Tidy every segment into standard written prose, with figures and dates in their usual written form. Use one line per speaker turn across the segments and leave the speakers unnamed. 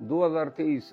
2023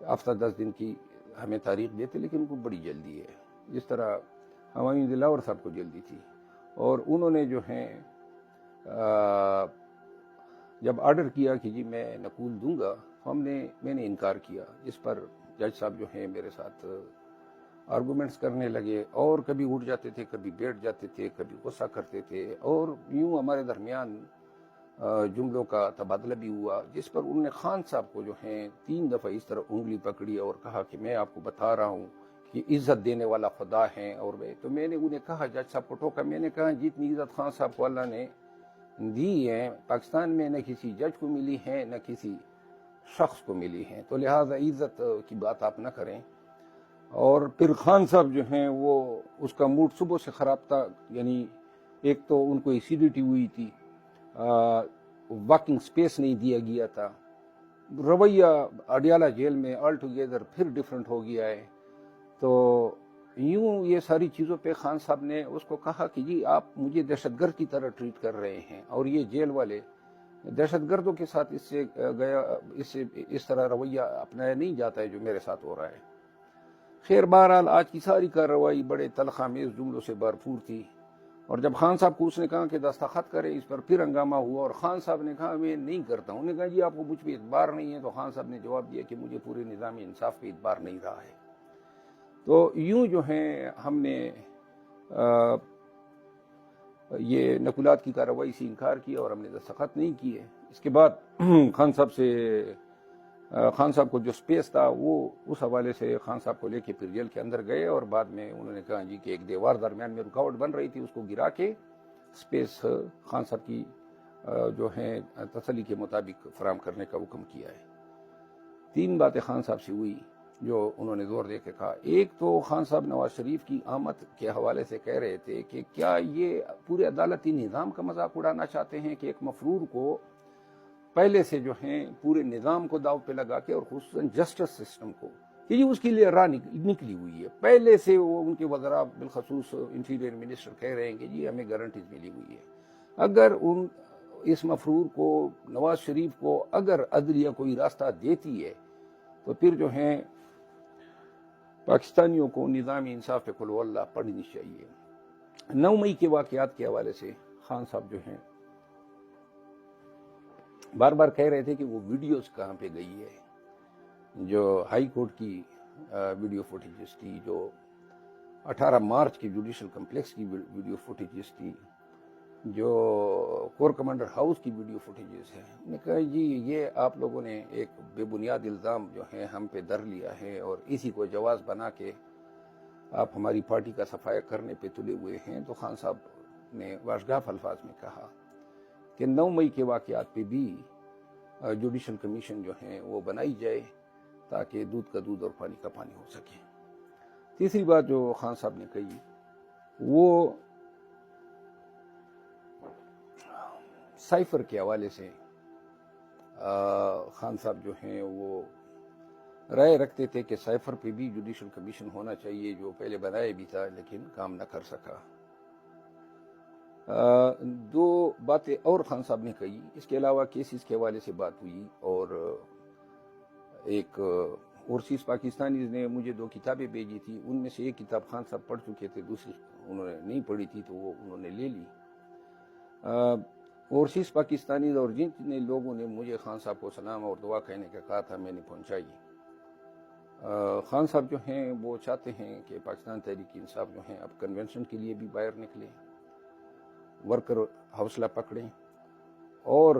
ہفتہ 10 دن کی ہمیں تاریخ دیتے، لیکن ان کو بڑی جلدی ہے، جس طرح ہمایوں دلاور صاحب کو جلدی تھی، اور انہوں نے جو ہیں جب آرڈر کیا کہ جی میں نقول دوں گا، میں نے انکار کیا، جس پر جج صاحب جو ہیں میرے ساتھ آرگومنٹس کرنے لگے، اور کبھی اٹھ جاتے تھے، کبھی بیٹھ جاتے تھے، کبھی غصہ کرتے تھے، اور یوں ہمارے درمیان جملوں کا تبادلہ بھی ہوا، جس پر انہوں نے خان صاحب کو جو ہیں 3 دفعہ اس طرح انگلی پکڑی اور کہا کہ میں آپ کو بتا رہا ہوں کہ عزت دینے والا خدا ہے، اور میں نے انہیں کہا، جج صاحب کو ٹوکا، میں نے کہا جتنی عزت خان صاحب کو اللہ نے دی ہے پاکستان میں نہ کسی جج کو ملی ہے نہ کسی شخص کو ملی ہے، تو لہٰذا عزت کی بات آپ نہ کریں۔ اور پھر خان صاحب جو ہیں وہ اس کا موڈ صبح سے خراب تھا، یعنی ایک تو ان کو ایسیڈیٹی ہوئی تھی، واکنگ سپیس نہیں دیا گیا تھا، رویہ اڈیالہ جیل میں آل ٹوگیدر پھر ڈیفرنٹ ہو گیا ہے، تو یوں یہ ساری چیزوں پہ خان صاحب نے اس کو کہا کہ جی آپ مجھے دہشت گرد کی طرح ٹریٹ کر رہے ہیں، اور یہ جیل والے دہشت گردوں کے ساتھ اس طرح رویہ اپنایا نہیں جاتا ہے جو میرے ساتھ ہو رہا ہے۔ خیر بہرحال آج کی ساری کارروائی بڑے تلخ آمیز جملوں سے بھرپور تھی، اور جب خان صاحب کو اس نے کہا کہ دستخط کرے اس پر، پھر ہنگامہ ہوا، اور خان صاحب نے کہا میں نہیں کرتا ہوں۔ انہوں نے کہا جی آپ کو مجھ پہ اعتبار نہیں ہے، تو خان صاحب نے جواب دیا کہ مجھے پورے نظام انصاف پہ اعتبار نہیں رہا ہے۔ تو یوں جو ہیں ہم نے یہ نقولات کی کارروائی سے انکار کیا اور ہم نے دستخط نہیں کیے۔ اس کے بعد خان صاحب کو جو سپیس تھا وہ اس حوالے سے خان صاحب کو لے کے پھر جیل کے اندر گئے، اور بعد میں انہوں نے کہا جی کہ ایک دیوار درمیان میں رکاوٹ بن رہی تھی، اس کو گرا کے سپیس خان صاحب کی جو ہیں تسلی کے مطابق فراہم کرنے کا حکم کیا ہے۔ 3 باتیں خان صاحب سے ہوئی جو انہوں نے زور دے کے کہا۔ ایک تو خان صاحب نواز شریف کی آمد کے حوالے سے کہہ رہے تھے کہ کیا یہ پورے عدالتی نظام کا مذاق اڑانا چاہتے ہیں کہ ایک مفرور کو پہلے سے جو ہیں پورے نظام کو داؤ پہ لگا کے، اور خصوصاً جسٹس سسٹم کو، کہ اس کے لیے راہ نکلی ہوئی ہے پہلے سے، وہ ان کے وزراء بالخصوص انٹیریئر منسٹر کہہ رہے ہیں کہ جی ہمیں گارنٹیز ملی ہوئی ہے۔ اگر اس مفرور کو، نواز شریف کو اگر عدلیہ کوئی راستہ دیتی ہے، تو پھر جو ہیں پاکستانیوں کو نظام انصاف پہ قل ہو اللہ پڑھنی چاہیے۔ 9 مئی کے واقعات کے حوالے سے خان صاحب جو ہیں بار بار کہہ رہے تھے کہ وہ ویڈیوز کہاں پہ گئی ہے، جو ہائی کورٹ کی ویڈیو فوٹیجز تھی، جو 18 مارچ کی جوڈیشل کمپلیکس کی ویڈیو فوٹیجز تھی، جو کور کمانڈر ہاؤس کی ویڈیو فوٹیجز ہیں۔ نے کہا جی یہ آپ لوگوں نے ایک بے بنیاد الزام جو ہے ہم پہ در لیا ہے، اور اسی کو جواز بنا کے آپ ہماری پارٹی کا صفایا کرنے پہ تلے ہوئے ہیں۔ تو خان صاحب نے واشگاف الفاظ میں کہا کہ 9 مئی کے واقعات پہ بھی جوڈیشل کمیشن جو ہیں وہ بنائی جائے تاکہ دودھ کا دودھ اور پانی کا پانی ہو سکے۔ تیسری بات جو خان صاحب نے کہی وہ سائفر کے حوالے سے خان صاحب جو ہیں وہ رائے رکھتے تھے کہ سائفر پہ بھی جوڈیشل کمیشن ہونا چاہیے، جو پہلے بنایا بھی تھا لیکن کام نہ کر سکا۔ 2 باتیں اور خان صاحب نے کہی، اس کے علاوہ کیسز کے حوالے سے بات ہوئی، اور ایک اورسیز پاکستانیز نے مجھے 2 کتابیں بھیجی تھی، ان میں سے ایک کتاب خان صاحب پڑھ چکے تھے، دوسری انہوں نے نہیں پڑھی تھی تو وہ انہوں نے لے لی۔ اورسیز پاکستانیز اور جن لوگوں نے مجھے خان صاحب کو سلام اور دعا کہنے کا کہا تھا میں نے پہنچائی۔ خان صاحب جو ہیں وہ چاہتے ہیں کہ پاکستان تحریک انصاف جو ہیں اب کنونشن کے لیے بھی باہر نکلیں، ورکر حوصلہ پکڑیں، اور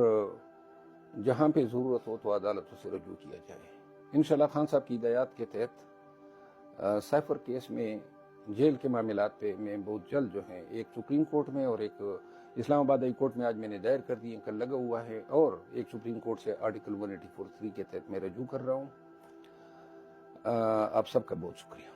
جہاں پہ ضرورت ہو تو عدالتوں سے رجوع کیا جائے۔ انشاءاللہ خان صاحب کی ہدایات کے تحت سائفر کیس میں جیل کے معاملات پہ میں بہت جلد جو ہیں ایک سپریم کورٹ میں اور ایک اسلام آباد ہائی کورٹ میں آج میں نے دائر کر دی ہے، کل لگا ہوا ہے، اور ایک سپریم کورٹ سے آرٹیکل 184(3) کے تحت میں رجوع کر رہا ہوں۔ آپ سب کا بہت شکریہ۔